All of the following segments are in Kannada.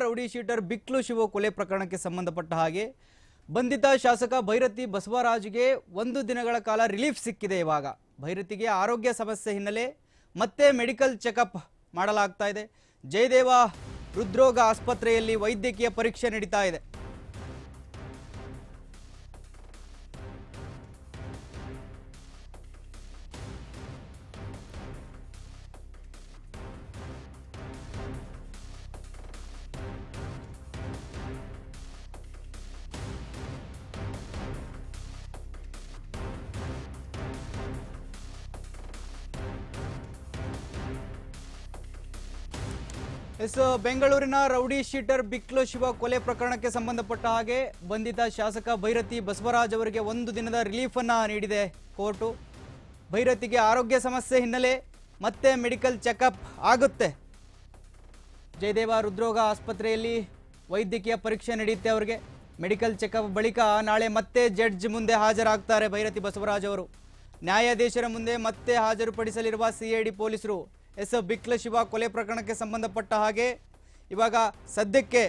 ರೌಡಿ ಶೀಟರ್ ಬಿಕ್ಲು ಶಿವ ಕೊಲೆ ಪ್ರಕರಣಕ್ಕೆ ಸಂಬಂಧಪಟ್ಟ ಹಾಗೆ ಬಂಧಿತ ಶಾಸಕ ಭೈರತಿ ಬಸವರಾಜ್ಗೆ 1 ದಿನಗಳ ಕಾಲ ರಿಲೀಫ್ ಸಿಕ್ಕಿದೆ. ಇವಾಗ ಭೈರತಿಗೆ ಆರೋಗ್ಯ ಸಮಸ್ಯೆ ಹಿನ್ನೆಲೆ ಮತ್ತೆ ಮೆಡಿಕಲ್ ಚೆಕಪ್ ಮಾಡಲಾಗ್ತಾ ಇದೆ. ಜಯದೇವ ಹೃದ್ರೋಗ ಆಸ್ಪತ್ರೆಯಲ್ಲಿ ವೈದ್ಯಕೀಯ ಪರೀಕ್ಷೆ ನಡೀತಾ ಇದೆ. ಬೆಂಗಳೂರಿನ ರೌಡಿ ಶೀಟರ್ ಬಿಕ್ಲು ಶಿವ ಕೊಲೆ ಪ್ರಕರಣಕ್ಕೆ ಸಂಬಂಧಪಟ್ಟ ಹಾಗೆ ಬಂಧಿತ ಶಾಸಕ ಭೈರತಿ ಬಸವರಾಜ್ ಅವರಿಗೆ 1 ದಿನದ ರಿಲೀಫ್ ಅನ್ನು ನೀಡಿದೆ ಕೋರ್ಟು. ಭೈರತಿಗೆ ಆರೋಗ್ಯ ಸಮಸ್ಯೆ ಹಿನ್ನೆಲೆ ಮತ್ತೆ ಮೆಡಿಕಲ್ ಚೆಕಪ್ ಆಗುತ್ತೆ. ಜಯದೇವ ಹೃದ್ರೋಗ ಆಸ್ಪತ್ರೆಯಲ್ಲಿ ವೈದ್ಯಕೀಯ ಪರೀಕ್ಷೆ ನಡೆಯುತ್ತೆ. ಅವರಿಗೆ ಮೆಡಿಕಲ್ ಚೆಕಪ್ ಬಳಿಕ ನಾಳೆ ಮತ್ತೆ ಜಡ್ಜ್ ಮುಂದೆ ಹಾಜರಾಗ್ತಾರೆ ಭೈರತಿ ಬಸವರಾಜ್ ಅವರು. ನ್ಯಾಯಾಧೀಶರ ಮುಂದೆ ಮತ್ತೆ ಹಾಜರುಪಡಿಸಲಿರುವ ಸಿಐಡಿ ಪೊಲೀಸರು ಬಿಕ್ಲು ಶಿವ ಕೊಲೆ ಪ್ರಕರಣಕ್ಕೆ ಸಂಬಂಧಪಟ್ಟ ಹಾಗೆ ಇವಾಗ ಸದ್ಯಕ್ಕೆ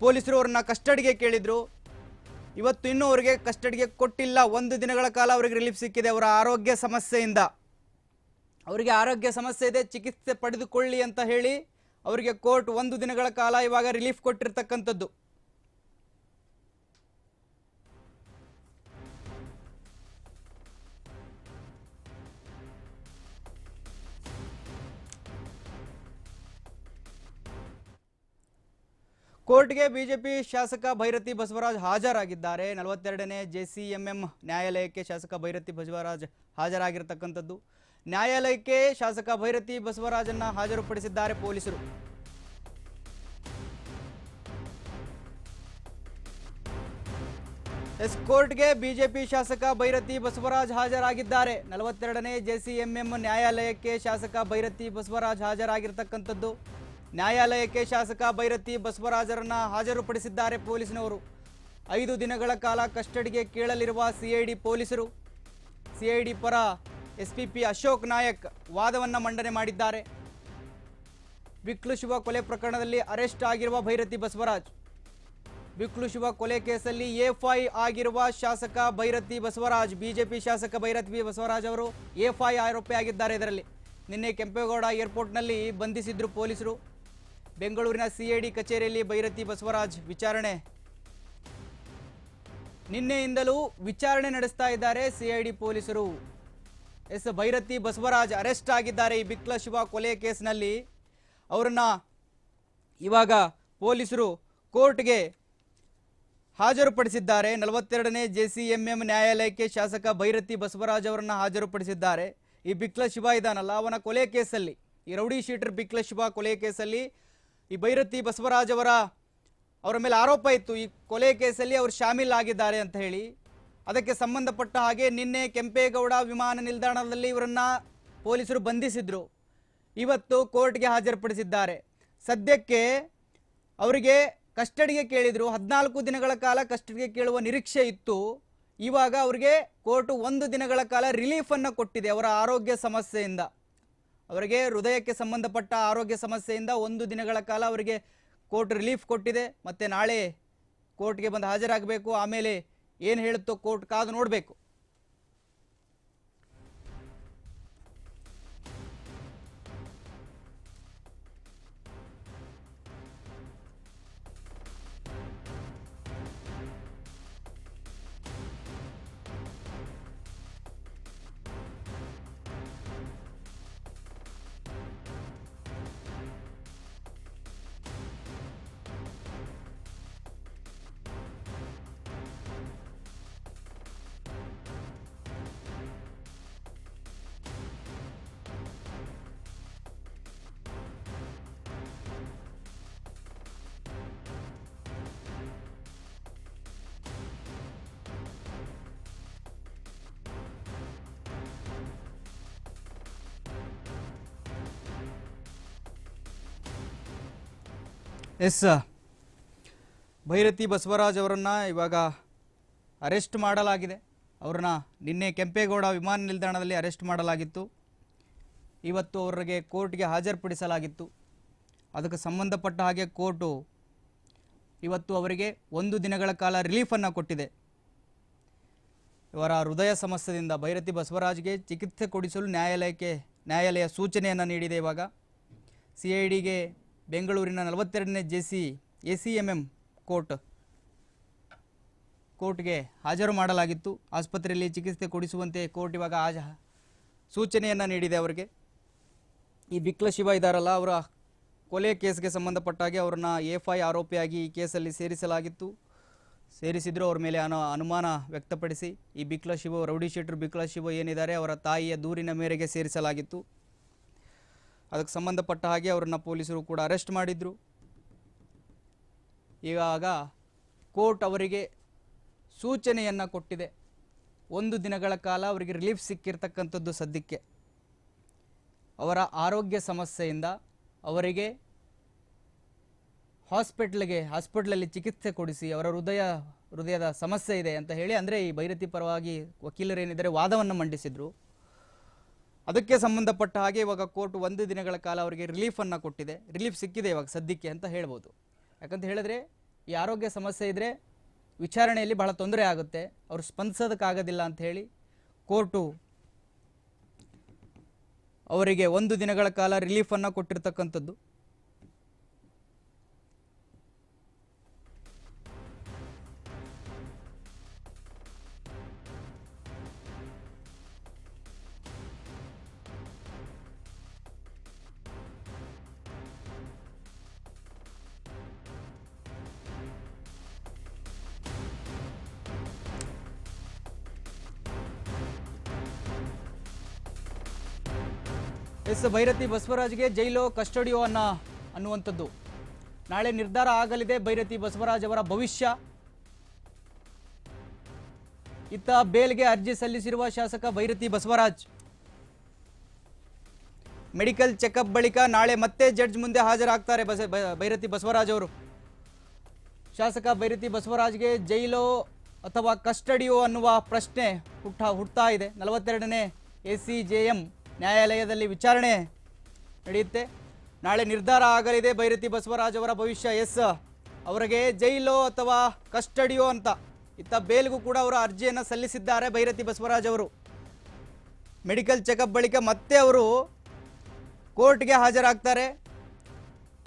ಪೊಲೀಸರು ಅವ್ರನ್ನ ಕಸ್ಟಡಿಗೆ ಕೇಳಿದ್ರು. ಇವತ್ತು ಇನ್ನೂ ಅವರಿಗೆ ಕಸ್ಟಡಿಗೆ ಕೊಟ್ಟಿಲ್ಲ. 1 ದಿನಗಳ ಕಾಲ ಅವರಿಗೆ ರಿಲೀಫ್ ಸಿಕ್ಕಿದೆ. ಅವರ ಆರೋಗ್ಯ ಸಮಸ್ಯೆಯಿಂದ ಅವರಿಗೆ ಆರೋಗ್ಯ ಸಮಸ್ಯೆ ಇದೆ, ಚಿಕಿತ್ಸೆ ಪಡೆದುಕೊಳ್ಳಿ ಅಂತ ಹೇಳಿ ಅವರಿಗೆ ಕೋರ್ಟ್ 1 ದಿನಗಳ ಕಾಲ ಇವಾಗ ರಿಲೀಫ್ ಕೊಟ್ಟಿರ್ತಕ್ಕಂಥದ್ದು. ಕೋರ್ಟ್ಗೆ ಬಿಜೆಪಿ ಶಾಸಕ ಭೈರತಿ ಬಸವರಾಜ್ ಹಾಜರಾಗಿದ್ದಾರೆ. 42ನೇ JCMM ನ್ಯಾಯಾಲಯಕ್ಕೆ ಶಾಸಕ ಭೈರತಿ ಬಸವರಾಜ್ ಹಾಜರಾಗಿರ್ತಕ್ಕಂಥದ್ದು. ನ್ಯಾಯಾಲಯಕ್ಕೆ ಶಾಸಕ ಭೈರತಿ ಬಸವರಾಜನ್ನ ಹಾಜರುಪಡಿಸಿದ್ದಾರೆ ಪೊಲೀಸರು. ಕೋರ್ಟ್ಗೆ ಬಿಜೆಪಿ ಶಾಸಕ ಭೈರತಿ ಬಸವರಾಜ್ ಹಾಜರಾಗಿದ್ದಾರೆ. 42ನೇ JCMM ನ್ಯಾಯಾಲಯಕ್ಕೆ ಶಾಸಕ ಭೈರತಿ ಬಸವರಾಜ್ ಹಾಜರಾಗಿರ್ತಕ್ಕಂಥದ್ದು. ನ್ಯಾಯಾಲಯಕ್ಕೆ ಶಾಸಕ ಭೈರತಿ ಬಸವರಾಜರನ್ನ ಹಾಜರುಪಡಿಸಿದ್ದಾರೆ ಪೊಲೀಸ್ನವರು. 5 ದಿನಗಳ ಕಾಲ ಕಸ್ಟಡಿಗೆ ಕೇಳಲಿರುವ ಸಿಐಡಿ ಪೊಲೀಸರು. ಸಿಐಡಿ ಪರ SPP ಅಶೋಕ್ ನಾಯಕ್ ವಾದವನ್ನು ಮಂಡನೆ ಮಾಡಿದ್ದಾರೆ. ಬಿಕ್ಲು ಶಿವ ಕೊಲೆ ಪ್ರಕರಣದಲ್ಲಿ ಅರೆಸ್ಟ್ ಆಗಿರುವ ಭೈರತಿ ಬಸವರಾಜ್, ಬಿಕ್ಲು ಶಿವ ಕೊಲೆ ಕೇಸಲ್ಲಿ ಎಫ್ಐ ಆಗಿರುವ ಶಾಸಕ ಭೈರತಿ ಬಸವರಾಜ್, ಬಿಜೆಪಿ ಶಾಸಕ ಭೈರತಿ ಬಸವರಾಜ್ ಅವರು ಎಫ್ಐ ಆರೋಪಿಯಾಗಿದ್ದಾರೆ. ಇದರಲ್ಲಿ ನಿನ್ನೆ ಕೆಂಪೇಗೌಡ ಏರ್ಪೋರ್ಟ್ನಲ್ಲಿ ಬಂಧಿಸಿದ್ರು ಪೊಲೀಸರು. ಬೆಂಗಳೂರಿನ ಸಿಐಡಿ ಕಚೇರಿಯಲ್ಲಿ ಭೈರತಿ ಬಸವರಾಜ್ ವಿಚಾರಣೆ, ನಿನ್ನೆಯಿಂದಲೂ ವಿಚಾರಣೆ ನಡೆಸ್ತಾ ಇದ್ದಾರೆ ಸಿಐಡಿ ಪೊಲೀಸರು. ಭೈರತಿ ಬಸವರಾಜ್ ಅರೆಸ್ಟ್ ಆಗಿದ್ದಾರೆ ಈ ಬಿಕ್ಲು ಶಿವ ಕೊಲೆ ಕೇಸ್ನಲ್ಲಿ. ಅವರನ್ನ ಇವಾಗ ಪೊಲೀಸರು ಕೋರ್ಟ್ಗೆ ಹಾಜರುಪಡಿಸಿದ್ದಾರೆ. 42ನೇ JCMM ನ್ಯಾಯಾಲಯಕ್ಕೆ ಶಾಸಕ ಭೈರತಿ ಬಸವರಾಜ್ ಅವರನ್ನ ಹಾಜರುಪಡಿಸಿದ್ದಾರೆ. ಈ ಬಿಕ್ಲು ಶಿವ ಇದಾನಲ್ಲ, ಅವನ ಕೊಲೆ ಕೇಸಲ್ಲಿ, ಈ ರೌಡಿ ಶೀಟರ್ ಬಿಕ್ಲು ಶಿವ ಕೊಲೆ ಕೇಸಲ್ಲಿ ಈ ಭೈರತಿ ಬಸವರಾಜ್ ಅವರ ಮೇಲೆ ಆರೋಪ ಇತ್ತು, ಈ ಕೊಲೆ ಕೇಸಲ್ಲಿ ಅವರು ಶಾಮೀಲಾಗಿದ್ದಾರೆ ಅಂತ ಹೇಳಿ. ಅದಕ್ಕೆ ಸಂಬಂಧಪಟ್ಟ ಹಾಗೆ ನಿನ್ನೆ ಕೆಂಪೇಗೌಡ ವಿಮಾನ ನಿಲ್ದಾಣದಲ್ಲಿ ಇವರನ್ನ ಪೊಲೀಸರು ಬಂಧಿಸಿದ್ರು. ಇವತ್ತು ಕೋರ್ಟ್ಗೆ ಹಾಜರುಪಡಿಸಿದ್ದಾರೆ. ಸದ್ಯಕ್ಕೆ ಅವರಿಗೆ ಕಸ್ಟಡಿಗೆ ಕೇಳಿದ್ರು. 14 ದಿನಗಳ ಕಾಲ ಕಸ್ಟಡಿಗೆ ಕೇಳುವ ನಿರೀಕ್ಷೆ ಇತ್ತು. ಇವಾಗ ಅವರಿಗೆ ಕೋರ್ಟ್ 1 ದಿನಗಳ ಕಾಲ ರಿಲೀಫನ್ನು ಕೊಟ್ಟಿದೆ. ಅವರ ಆರೋಗ್ಯ ಸಮಸ್ಯೆಯಿಂದ, ಅವರಿಗೆ ಹೃದಯಕ್ಕೆ ಸಂಬಂಧಪಟ್ಟ ಆರೋಗ್ಯ ಸಮಸ್ಯೆಯಿಂದ 1 ದಿನಗಳ ಕಾಲ ಅವರಿಗೆ ಕೋರ್ಟ್ ರಿಲೀಫ್ ಕೊಟ್ಟಿದೆ. ಮತ್ತು ನಾಳೆ ಕೋರ್ಟ್ಗೆ ಬಂದು ಹಾಜರಾಗಬೇಕು. ಆಮೇಲೆ ಏನು ಹೇಳುತ್ತೋ ಕೋರ್ಟ್ ಕಾದು ನೋಡಬೇಕು. ಭೈರತಿ ಬಸವರಾಜ್ ಅವರನ್ನು ಇವಾಗ ಅರೆಸ್ಟ್ ಮಾಡಲಾಗಿದೆ. ಅವ್ರನ್ನ ನಿನ್ನೆ ಕೆಂಪೇಗೌಡ ವಿಮಾನ ನಿಲ್ದಾಣದಲ್ಲಿ ಅರೆಸ್ಟ್ ಮಾಡಲಾಗಿತ್ತು. ಇವತ್ತು ಅವರಿಗೆ ಕೋರ್ಟ್ಗೆ ಹಾಜರುಪಡಿಸಲಾಗಿತ್ತು. ಅದಕ್ಕೆ ಸಂಬಂಧಪಟ್ಟ ಹಾಗೆ ಕೋರ್ಟು ಇವತ್ತು ಅವರಿಗೆ 1 ದಿನಗಳ ಕಾಲ ರಿಲೀಫನ್ನು ಕೊಟ್ಟಿದೆ. ಇವರ ಹೃದಯ ಸಮಸ್ಯೆಯಿಂದ ಭೈರತಿ ಬಸವರಾಜ್ಗೆ ಚಿಕಿತ್ಸೆ ಕೊಡಿಸಲು ನ್ಯಾಯಾಲಯ ಸೂಚನೆಯನ್ನು ನೀಡಿದೆ. ಇವಾಗ CIDಗೆ ಬೆಂಗಳೂರಿನ 42ನೇ ACMM ಕೋರ್ಟ್ಗೆ ಹಾಜರು ಮಾಡಲಾಗಿತ್ತು. ಆಸ್ಪತ್ರೆಯಲ್ಲಿ ಚಿಕಿತ್ಸೆ ಕೊಡಿಸುವಂತೆ ಕೋರ್ಟ್ ಇವಾಗ ಸೂಚನೆಯನ್ನು ನೀಡಿದೆ ಅವರಿಗೆ. ಈ ಬಿಕ್ಲ ಶಿವ ಇದ್ದಾರಲ್ಲ, ಅವರ ಕೊಲೆ ಕೇಸ್ಗೆ ಸಂಬಂಧಪಟ್ಟಾಗೆ ಅವ್ರನ್ನ A5 ಆರೋಪಿಯಾಗಿ ಈ ಕೇಸಲ್ಲಿ ಸೇರಿಸಿದ್ರು. ಅವ್ರ ಮೇಲೆ ಅನುಮಾನ ವ್ಯಕ್ತಪಡಿಸಿ ಈ ಬಿಕ್ಲ ಶಿವ, ರೌಡಿ ಶೀಟರ್ ಬಿಕ್ಲ ಶಿವ ಏನಿದ್ದಾರೆ ಅವರ ತಾಯಿಯ ದೂರಿನ ಮೇರೆಗೆ ಸೇರಿಸಲಾಗಿತ್ತು. ಅದಕ್ಕೆ ಸಂಬಂಧಪಟ್ಟ ಹಾಗೆ ಅವರನ್ನು ಪೊಲೀಸರು ಕೂಡ ಅರೆಸ್ಟ್ ಮಾಡಿದ್ರು. ಇವಾಗ ಕೋರ್ಟ್ ಅವರಿಗೆ ಸೂಚನೆಯನ್ನು ಕೊಟ್ಟಿದೆ. 1 ದಿನಗಳ ಕಾಲ ಅವರಿಗೆ ರಿಲೀಫ್ ಸಿಕ್ಕಿರ್ತಕ್ಕಂಥದ್ದು. ಸದ್ಯಕ್ಕೆ ಅವರ ಆರೋಗ್ಯ ಸಮಸ್ಯೆಯಿಂದ ಅವರಿಗೆ ಹಾಸ್ಪಿಟ್ಲಲ್ಲಿ ಚಿಕಿತ್ಸೆ ಕೊಡಿಸಿ, ಅವರ ಹೃದಯದ ಸಮಸ್ಯೆ ಇದೆ ಅಂತ ಹೇಳಿ, ಅಂದರೆ ಈ ಭೈರತಿ ಪರವಾಗಿ ವಕೀಲರೇನಿದ್ದಾರೆ ವಾದವನ್ನು ಮಂಡಿಸಿದರು. ಅದಕ್ಕೆ ಸಂಬಂಧಪಟ್ಟ ಹಾಗೆ ಇವಾಗ ಕೋರ್ಟ್ 1 ದಿನಗಳ ಕಾಲ ಅವರಿಗೆ ರಿಲೀಫನ್ನು ಕೊಟ್ಟಿದೆ. ರಿಲೀಫ್ ಸಿಕ್ಕಿದೆ ಇವಾಗ ಸದ್ಯಕ್ಕೆ ಅಂತ ಹೇಳ್ಬೋದು. ಯಾಕಂತ ಹೇಳಿದ್ರೆ ಈ ಆರೋಗ್ಯ ಸಮಸ್ಯೆ ಇದ್ದರೆ ವಿಚಾರಣೆಯಲ್ಲಿ ಬಹಳ ತೊಂದರೆ ಆಗುತ್ತೆ, ಅವರು ಸ್ಪಂದಿಸೋದಕ್ಕಾಗೋದಿಲ್ಲ ಅಂತ ಹೇಳಿ ಕೋರ್ಟು ಅವರಿಗೆ 1 ದಿನಗಳ ಕಾಲ ರಿಲೀಫನ್ನು ಕೊಟ್ಟಿರ್ತಕ್ಕಂಥದ್ದು. ಭೈರತಿ ಬಸವರಾಜ್ಗೆ ಜೈಲು ಕಸ್ಟಡಿಯೋ ಅನ್ನುವಂಥದ್ದು ನಾಳೆ ನಿರ್ಧಾರ ಆಗಲಿದೆ. ಭೈರತಿ ಬಸವರಾಜ್ ಅವರ ಭವಿಷ್ಯ. ಇತ್ತ ಬೇಲ್ಗೆ ಅರ್ಜಿ ಸಲ್ಲಿಸಿರುವ ಶಾಸಕ ಭೈರತಿ ಬಸವರಾಜ್ ಮೆಡಿಕಲ್ ಚೆಕಪ್ ಬಳಿಕ ನಾಳೆ ಮತ್ತೆ ಜಡ್ಜ್ ಮುಂದೆ ಹಾಜರಾಗ್ತಾರೆ. ಭೈರತಿ ಬಸವರಾಜ್ ಅವರು. ಶಾಸಕ ಭೈರತಿ ಬಸವರಾಜ್ಗೆ ಜೈಲು ಅಥವಾ ಕಸ್ಟಡಿಯೋ ಅನ್ನುವ ಪ್ರಶ್ನೆ ಹುಟ್ಟುತ್ತಾ ಇದೆ. 42ನೇ ACJM ನ್ಯಾಯಾಲಯದಲ್ಲಿ ವಿಚಾರಣೆ ನಡೆಯುತ್ತೆ. ನಾಳೆ ನಿರ್ಧಾರ ಆಗಲಿದೆ ಭೈರತಿ ಬಸವರಾಜ್ ಅವರ ಭವಿಷ್ಯ. ಅವರಿಗೆ ಜೈಲು ಅಥವಾ ಕಸ್ಟಡಿಯೋ ಅಂತ. ಇತ್ತ ಬೇಲ್ಗೂ ಕೂಡ ಅವರು ಅರ್ಜಿಯನ್ನು ಸಲ್ಲಿಸಿದ್ದಾರೆ ಭೈರತಿ ಬಸವರಾಜ್ ಅವರು. ಮೆಡಿಕಲ್ ಚೆಕಪ್ ಬಳಿಕ ಮತ್ತೆ ಅವರು ಕೋರ್ಟ್ಗೆ ಹಾಜರಾಗ್ತಾರೆ.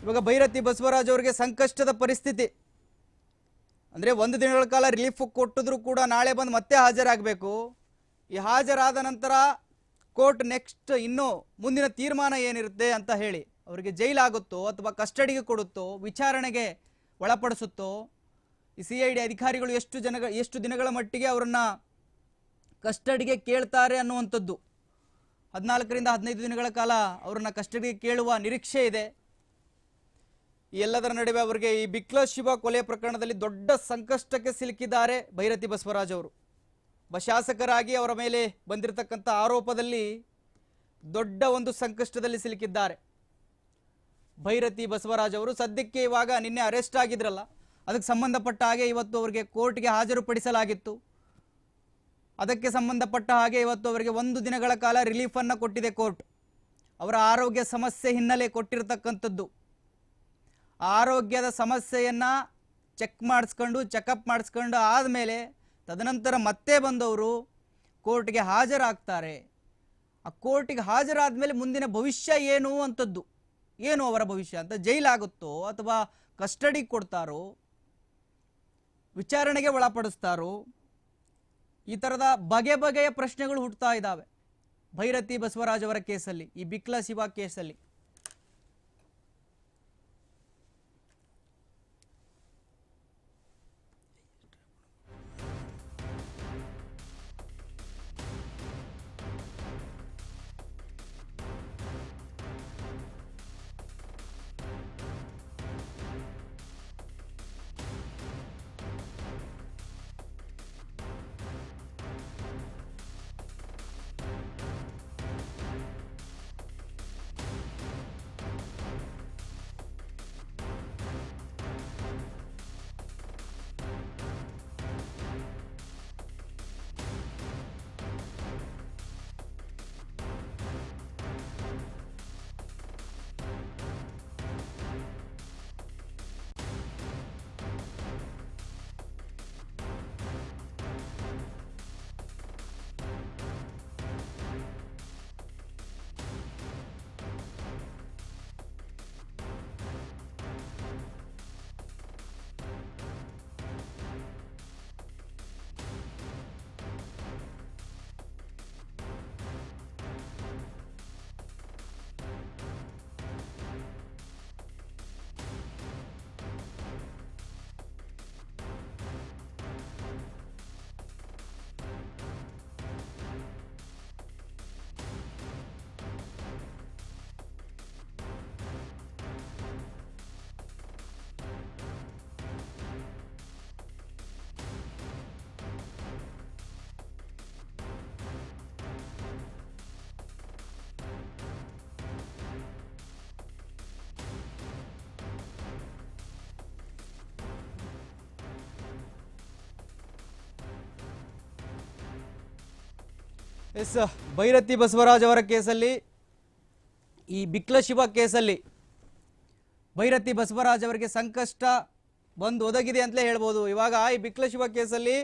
ಇವಾಗ ಭೈರತಿ ಬಸವರಾಜ್ ಅವರಿಗೆ ಸಂಕಷ್ಟದ ಪರಿಸ್ಥಿತಿ. ಅಂದರೆ 1 ದಿನಗಳ ಕಾಲ ರಿಲೀಫ್ ಕೊಟ್ಟಿದ್ರು ಕೂಡ ನಾಳೆ ಬಂದು ಮತ್ತೆ ಹಾಜರಾಗಬೇಕು. ಈ ಹಾಜರಾದ ನಂತರ ಕೋರ್ಟ್ ನೆಕ್ಸ್ಟ್ ಇನ್ನು ಮುಂದಿನ ತೀರ್ಮಾನ ಏನಿರುತ್ತೆ ಅಂತ ಹೇಳಿ ಅವರಿಗೆ ಜೈಲಾಗುತ್ತೋ ಅಥವಾ ಕಸ್ಟಡಿಗೆ ಕೊಡುತ್ತೋ, ವಿಚಾರಣೆಗೆ ಒಳಪಡಿಸುತ್ತೋ, ಈ CID ಅಧಿಕಾರಿಗಳು ಎಷ್ಟು ದಿನಗಳ ಮಟ್ಟಿಗೆ ಅವರನ್ನು ಕಸ್ಟಡಿಗೆ ಕೇಳ್ತಾರೆ ಅನ್ನುವಂಥದ್ದು. 14ರಿಂದ 15 ದಿನಗಳ ಕಾಲ ಅವರನ್ನು ಕಸ್ಟಡಿಗೆ ಕೇಳುವ ನಿರೀಕ್ಷೆ ಇದೆ. ಈ ಎಲ್ಲದರ ನಡುವೆ ಅವರಿಗೆ ಈ ಬಿಕ್ಲ ಶಿವ ಕೊಲೆ ಪ್ರಕರಣದಲ್ಲಿ ದೊಡ್ಡ ಸಂಕಷ್ಟಕ್ಕೆ ಸಿಲುಕಿದ್ದಾರೆ ಭೈರತಿ ಬಸವರಾಜ್ ಅವರು. ಶಾಸಕರಾಗಿ ಅವರ ಮೇಲೆ ಬಂದಿರತಕ್ಕಂಥ ಆರೋಪದಲ್ಲಿ ದೊಡ್ಡ ಒಂದು ಸಂಕಷ್ಟದಲ್ಲಿ ಸಿಲುಕಿದ್ದಾರೆ ಭೈರತಿ ಬಸವರಾಜ್ ಅವರು. ಸದ್ಯಕ್ಕೆ ಇವಾಗ ನಿನ್ನೆ ಅರೆಸ್ಟ್ ಆಗಿದ್ರಲ್ಲ, ಅದಕ್ಕೆ ಸಂಬಂಧಪಟ್ಟ ಹಾಗೆ ಇವತ್ತು ಅವರಿಗೆ ಕೋರ್ಟ್ಗೆ ಹಾಜರುಪಡಿಸಲಾಗಿತ್ತು. ಅದಕ್ಕೆ ಸಂಬಂಧಪಟ್ಟ ಹಾಗೆ ಇವತ್ತು ಅವರಿಗೆ 1 ದಿನಗಳ ಕಾಲ ರಿಲೀಫನ್ನು ಕೊಟ್ಟಿದೆ ಕೋರ್ಟ್. ಅವರ ಆರೋಗ್ಯ ಸಮಸ್ಯೆ ಹಿನ್ನೆಲೆ ಕೊಟ್ಟಿರತಕ್ಕಂಥದ್ದು. ಆರೋಗ್ಯದ ಸಮಸ್ಯೆಯನ್ನು ಚೆಕಪ್ ಮಾಡಿಸ್ಕೊಂಡು ಆದಮೇಲೆ ತದನಂತರ ಮತ್ತೆ ಬಂದವರು ಕೋರ್ಟ್ಗೆ ಹಾಜರಾಗ್ತಾರೆ. ಆ ಕೋರ್ಟಿಗೆ ಹಾಜರಾದ ಮೇಲೆ ಮುಂದಿನ ಭವಿಷ್ಯ ಏನು ಅಂಥದ್ದು, ಏನು ಅವರ ಭವಿಷ್ಯ ಅಂತ, ಜೈಲಾಗುತ್ತೋ ಅಥವಾ ಕಸ್ಟಡಿಗೆ ಕೊಡ್ತಾರೋ, ವಿಚಾರಣೆಗೆ ಒಳಪಡಿಸ್ತಾರೋ, ಈ ಥರದ ಬಗೆಯ ಪ್ರಶ್ನೆಗಳು ಹುಟ್ಟುತ್ತಾ ಇದ್ದಾವೆ ಭೈರತಿ ಬಸವರಾಜ್ ಅವರ ಕೇಸಲ್ಲಿ, ಈ ಬಿಕ್ಲ ಶಿವ ಕೇಸಲ್ಲಿ. ಎಸ್, ಭೈರತಿ ಬಸವರಾಜ್ ಅವರ ಕೇಸಲ್ಲಿ, ಈ ಬಿಕ್ಲ ಶಿವ ಕೇಸಲ್ಲಿ ಭೈರತಿ ಬಸವರಾಜ್ ಅವರಿಗೆ ಸಂಕಷ್ಟ ಬಂದು ಒದಗಿದೆ ಅಂತಲೇ ಹೇಳ್ಬೋದು. ಇವಾಗ ಈ ಬಿಕ್ಲ ಶಿವ ಕೇಸಲ್ಲಿ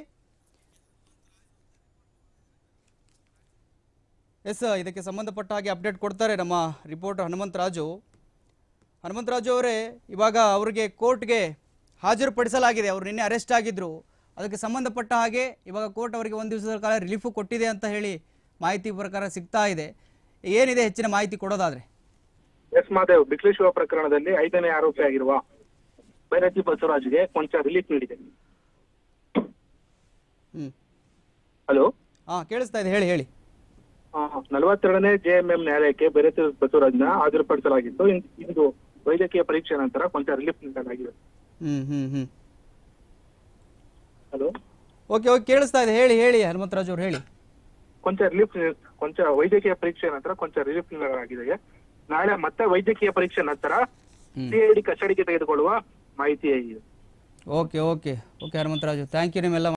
ಎಸ್, ಇದಕ್ಕೆ ಸಂಬಂಧಪಟ್ಟ ಹಾಗೆ ಅಪ್ಡೇಟ್ ಕೊಡ್ತಾರೆ ನಮ್ಮ ರಿಪೋರ್ಟರ್ ಹನುಮಂತರಾಜು ಅವರೇ. ಇವಾಗ ಅವರಿಗೆ ಕೋರ್ಟ್ಗೆ ಹಾಜರುಪಡಿಸಲಾಗಿದೆ. ಅವರು ನಿನ್ನೆ ಅರೆಸ್ಟ್ ಆಗಿದ್ರು. ಅದಕ್ಕೆ ಸಂಬಂಧಪಟ್ಟ ಹಾಗೆ ಇವಾಗ ಕೋರ್ಟ್ ಅವರಿಗೆ 1 ದಿವಸದ ಕಾಲ ರಿಲೀಫು ಕೊಟ್ಟಿದೆ ಅಂತ ಹೇಳಿ ಮಾಹಿತಿ ಪ್ರಕಾರ ಸಿಗ್ತಾ ಇದೆ. ಏನಿದೆ ಹೆಚ್ಚಿನ ಮಾಹಿತಿ ಕೊಡೋದಾದ್ರೆ? ಎಸ್ ಮಾದೇವ್, ಬಿಕ್ಲ ಶಿವ ಪ್ರಕರಣದಲ್ಲಿ 5ನೇ ಆರೋಪಿ ಆಗಿರುವ ಭೈರತಿ ಬಸವರಾಜ್ಗೆ ಕೊಂಚ ರಿಲೀಫ್ ನೀಡಿದೆ. ಹಲೋ, ಕೇಳಿಸ್ತಾ ಇದೆ, ಹೇಳಿ. 42ನೇ JMM ನ್ಯಾಯಾಲಯಕ್ಕೆ ಭೈರತಿ ಬಸವರಾಜ್ನ ಹಾಜರುಪಡಿಸಲಾಗಿತ್ತು. ಇಂದು ವೈದ್ಯಕೀಯ ಪರೀಕ್ಷೆ ನಂತರ ಕೊಂಚ ರಿಲೀಫ್ ನೀಡಲಾಗಿದೆ. ಹಲೋ, ಓಕೆ, ಕೇಳಿಸ್ತಾ ಇದೆ, ಹೇಳಿ ಹನುಮಂತರಾಜ್ ಅವರು ಹೇಳಿ. ಕೊಂಚ ವೈದ್ಯಕೀಯ ಪರೀಕ್ಷೆ ನಂತರ ಕೊಂಚ ರಿಲೀಫ್ ನೀಡಲಾಗಿದೆ. ನಾಳೆ ಮತ್ತೆ ವೈದ್ಯಕೀಯ ಪರೀಕ್ಷೆ ನಂತರ CID ಕಸ್ಟಡಿಗೆ ತೆಗೆದುಕೊಳ್ಳುವ ಮಾಹಿತಿ ಇದೆ. ಓಕೆ ಹನುಮಂತರಾಜು, ಥ್ಯಾಂಕ್ ಯು ನಿಮ್ಮೆಲ್ಲ